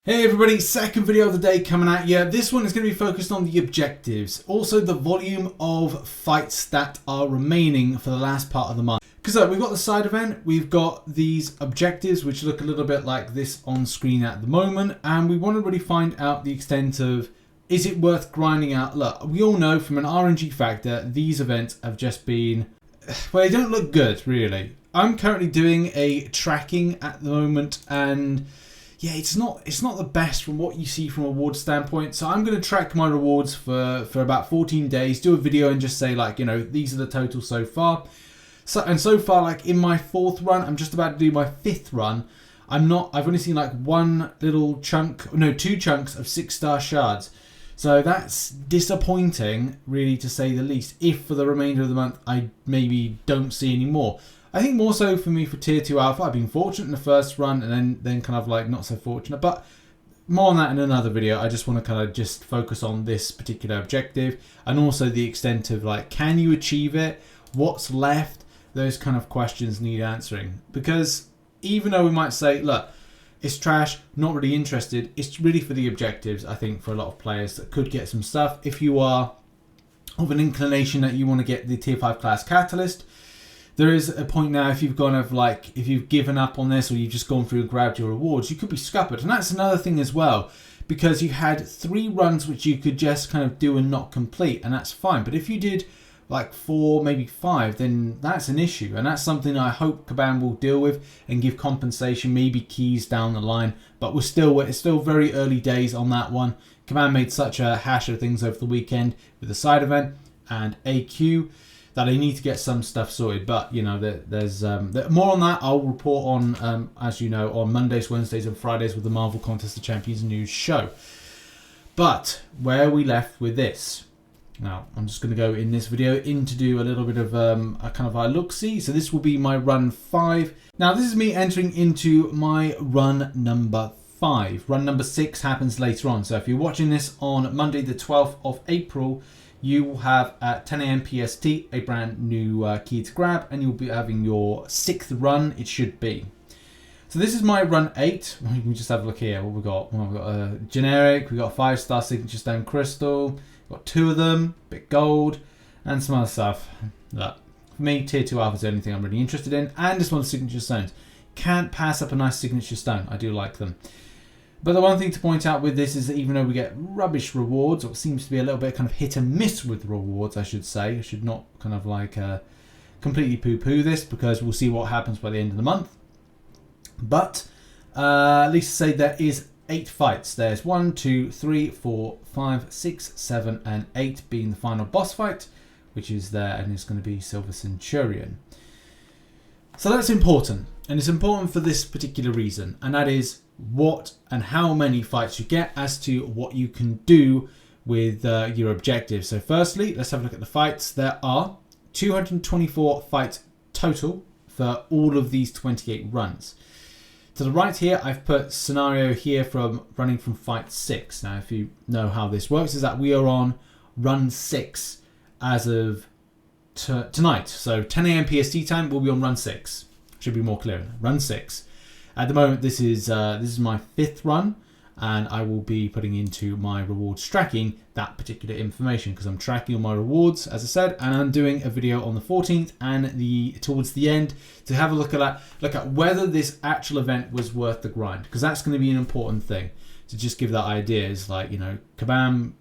Hey everybody, second video of the day coming at you. This one is going to be focused on the objectives, also the volume of fights that are remaining for the last part of the month. Because we've got the side event, we've got these objectives which look a little bit like this on screen at the moment, and we want to really find out the extent of, is it worth grinding out? Look, we all know from an RNG factor, these events have just been, well, they don't look good really. I'm currently doing a tracking at the moment, and yeah, it's not the best from what you see from a reward standpoint. So I'm going to track my rewards for about 14 days, do a video and just say like, you know, these are the totals so far. So far, like in my fourth run, I'm just about to do my fifth run. I've only seen like one little chunk, no, 2 chunks of 6-star shards. So that's disappointing, really, to say the least. If for the remainder of the month, I maybe don't see any more. I think more so for me for tier 2 alpha, I've been fortunate in the first run and then kind of like not so fortunate, but more on that in another video. I just want to kind of just focus on this particular objective and also the extent of like, can you achieve it? What's left? Those kind of questions need answering, because even though we might say, look, it's trash, not really interested, it's really for the objectives, I think, for a lot of players that could get some stuff. If you are of an inclination that you want to get the tier 5 class catalyst, there is a point now, if you've gone if you've given up on this or you've just gone through and grabbed your rewards, you could be scuppered. And that's another thing as well, because you had 3 runs which you could just kind of do and not complete, and that's fine. But if you did like 4, maybe 5, then that's an issue. And that's something I hope Kabam will deal with and give compensation, maybe keys down the line. But it's still very early days on that one. Kabam made such a hash of things over the weekend with the side event and AQ that I need to get some stuff sorted. But you know, there's more on that. I'll report on, as you know, on Mondays, Wednesdays, and Fridays with the Marvel Contest of Champions news show. But where are we left with this? Now, I'm just going to go in this video to do a little bit of a kind of a look-see. So this will be my run 5. Now, this is me entering into my run number 5. Run number 6 happens later on. So if you're watching this on Monday, the 12th of April, you will have at 10 AM PST a brand new key to grab, and you'll be having your 6th run, it should be. So this is my run 8. We can just have a look here. What we got? Well, we've got a generic, we've got a 5-star signature stone crystal, we've got 2 of them, a bit gold, and some other stuff. Look, for me, tier 2 alpha is the only thing I'm really interested in, and this one's signature stones. Can't pass up a nice signature stone. I do like them. But the one thing to point out with this is that even though we get rubbish rewards, or it seems to be a little bit kind of hit and miss with rewards, I should say. I should not kind of like completely poo-poo this, because we'll see what happens by the end of the month. But at least to say there is 8 fights. There's 1, 2, 3, 4, 5, 6, 7, and 8 being the final boss fight, which is there, and it's going to be Silver Centurion. So that's important, and it's important for this particular reason, and that is what and how many fights you get as to what you can do with your objectives. So firstly, let's have a look at the fights. There are 224 fights total for all of these 28 runs. To the right here, I've put scenario here from running from fight 6. Now, if you know how this works, is that we are on run 6 as of tonight. So 10 AM PST time, we'll be on run 6. Should be more clear. Run 6. At the moment, this is my 5th run, and I will be putting into my rewards tracking that particular information, because I'm tracking all my rewards, as I said, and I'm doing a video on the 14th and towards the end to have a look at whether this actual event was worth the grind, because that's going to be an important thing to just give that idea. Is like, you know, Kabam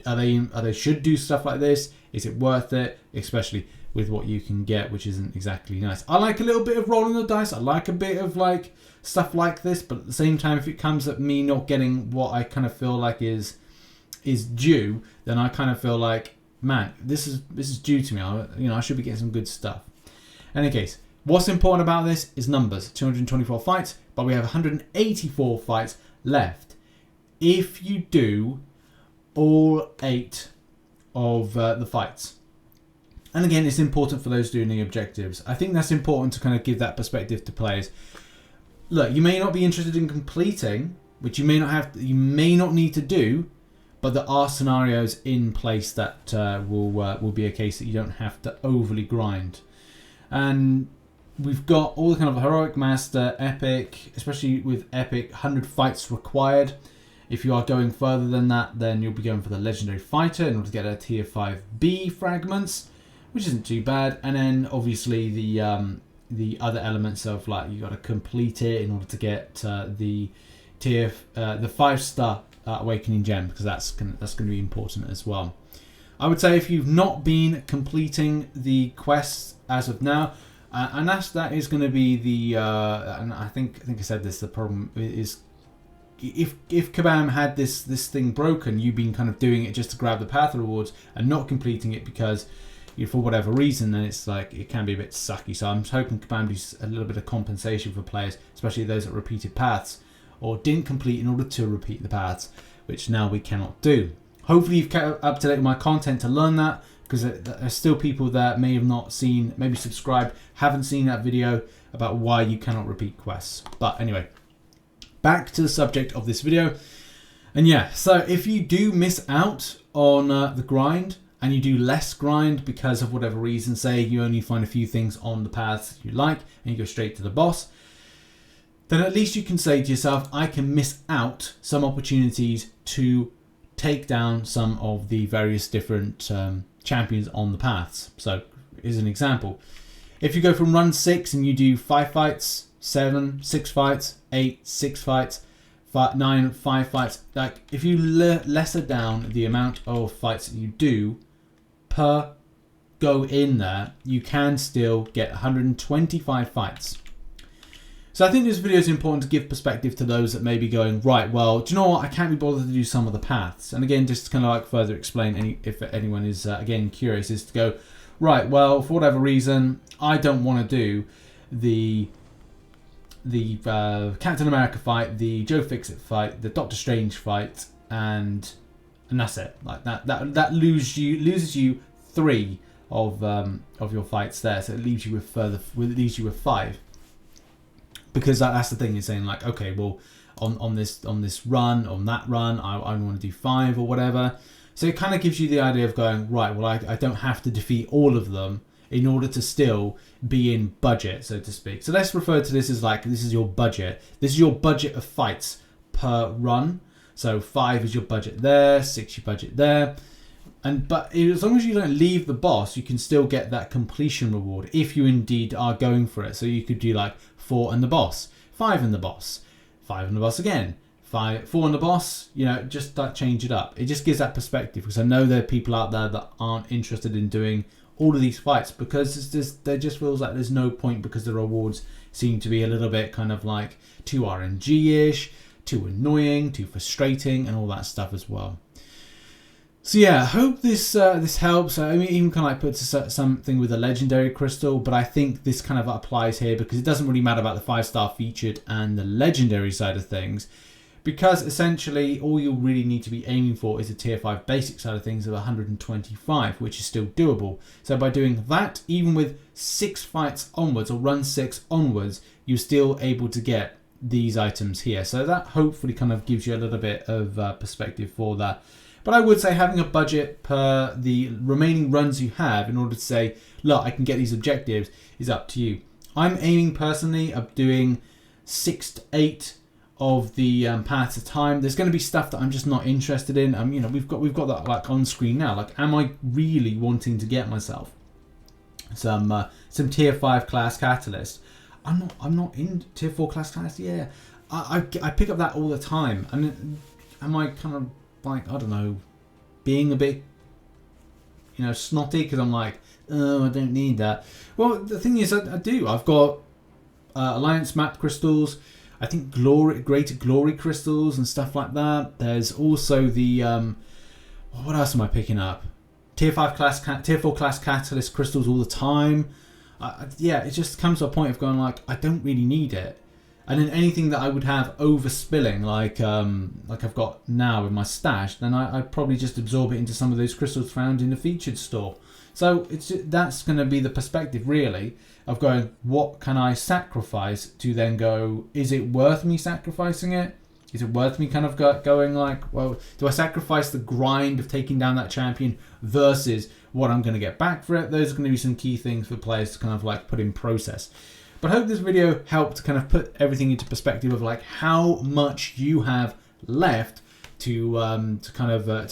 they should do stuff like this. Is it worth it, especially with what you can get, which isn't exactly nice. I like a little bit of rolling the dice. I like a bit of like stuff like this, but at the same time, if it comes at me not getting what I kind of feel like is due, then I kind of feel like, man, this is due to me. I should be getting some good stuff. In any case, what's important about this is numbers. 224 fights, but we have 184 fights left. If you do all 8 of the fights. And again, it's important for those doing the objectives. I think that's important to kind of give that perspective to players. Look, you may not be interested in completing, which you may not need to do, but there are scenarios in place that will be a case that you don't have to overly grind. And we've got all the kind of heroic master, epic, especially with epic, 100 fights required. If you are going further than that, then you'll be going for the legendary fighter in order to get a tier 5B fragments, which isn't too bad. And then obviously the other elements of like you got to complete it in order to get the 5-star awakening gem, because that's going to be important as well. I would say if you've not been completing the quests as of now, and that is going to be the and I think I said this, the problem is if Kabam had this thing broken, you've been kind of doing it just to grab the path rewards and not completing it because for whatever reason, then it's like it can be a bit sucky. So I'm hoping Kabam does a little bit of compensation for players, especially those that repeated paths or didn't complete in order to repeat the paths, which now we cannot do. Hopefully you've kept up to date with my content to learn that, because there's still people that may have not seen, maybe subscribed, haven't seen that video about why you cannot repeat quests. But anyway, back to the subject of this video. And yeah, so if you do miss out on the grind, and you do less grind because of whatever reason, say you only find a few things on the paths you like and you go straight to the boss, then at least you can say to yourself, I can miss out some opportunities to take down some of the various different champions on the paths. So here's an example. If you go from run 6 and you do 5 fights, 7, 6 fights, 8, 6 fights, 9, 5 fights, like if you lesser down the amount of fights that you do per go in there, you can still get 125 fights. So I think this video is important to give perspective to those that may be going, right, well, do you know what, I can't be bothered to do some of the paths. And again, just to kind of like further explain, if anyone is again curious, is to go, right, well, for whatever reason, I don't want to do the Captain America fight, the Joe Fixit fight, the Doctor Strange fight, and that's it. Like that loses you 3 of your fights there, so it leaves you with 5. Because that's the thing, is saying like, okay, well, on this run, on that run, I want to do 5 or whatever. So it kind of gives you the idea of going, right, well, I don't have to defeat all of them in order to still be in budget, so to speak. So let's refer to this as like, this is your budget. This is your budget of fights per run. So 5 is your budget there, 6 your budget there. But as long as you don't leave the boss, you can still get that completion reward if you indeed are going for it. So you could do like 4 and the boss, 5 and the boss, 5 and the boss again, 4 and the boss, you know, just like change it up. It just gives that perspective, because I know there are people out there that aren't interested in doing all of these fights because there just feels like there's no point, because the rewards seem to be a little bit kind of like too RNG-ish, too annoying, too frustrating, and all that stuff as well. So yeah, I hope this helps. I mean, even kind of like puts something with a legendary crystal, but I think this kind of applies here because it doesn't really matter about the 5-star featured and the legendary side of things, because essentially all you really need to be aiming for is a tier 5 basic side of things of 125, which is still doable. So by doing that, even with 6 fights onwards or run 6 onwards, you're still able to get these items here. So that hopefully kind of gives you a little bit of perspective for that. But I would say having a budget per the remaining runs you have in order to say, look, I can get these objectives, is up to you. I'm aiming personally of doing 6 to 8 of the paths at a time. There's going to be stuff that I'm just not interested in. You know, we've got that like on screen now. Like, am I really wanting to get myself some tier 5 class catalyst? I'm not in tier 4 class catalyst. Yeah, I pick up that all the time. And am I kind of like, I don't know, being a bit, you know, snotty because I'm like, oh, I don't need that. Well, the thing is, I do. I've got Alliance map crystals. I think greater glory crystals and stuff like that. There's also the what else am I picking up? Tier 4 class catalyst crystals all the time. Yeah, it just comes to a point of going like, I don't really need it. And then anything that I would have overspilling, like I've got now in my stash, then I'd probably just absorb it into some of those crystals found in the featured store. So that's going to be the perspective, really, of going, what can I sacrifice to then go, is it worth me sacrificing it? Is it worth me kind of going like, well, do I sacrifice the grind of taking down that champion versus what I'm going to get back for it? Those are going to be some key things for players to kind of like put in process. But I hope this video helped kind of put everything into perspective of like how much you have left to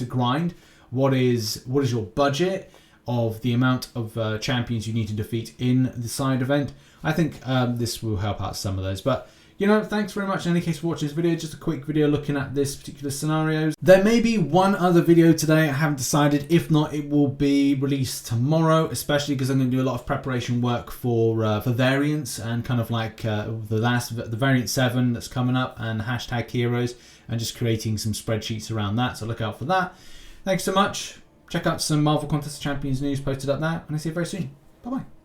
grind. What is your budget of the amount of champions you need to defeat in the side event? I think this will help out some of those. But you know, thanks very much in any case for watching this video. Just a quick video looking at this particular scenarios. There may be one other video today. I haven't decided. If not, it will be released tomorrow, especially because I'm going to do a lot of preparation work for variants and kind of like the variant 7 that's coming up and hashtag heroes, and just creating some spreadsheets around that. So look out for that. Thanks so much. Check out some Marvel Contest of Champions news posted up there, and I'll see you very soon. Bye bye.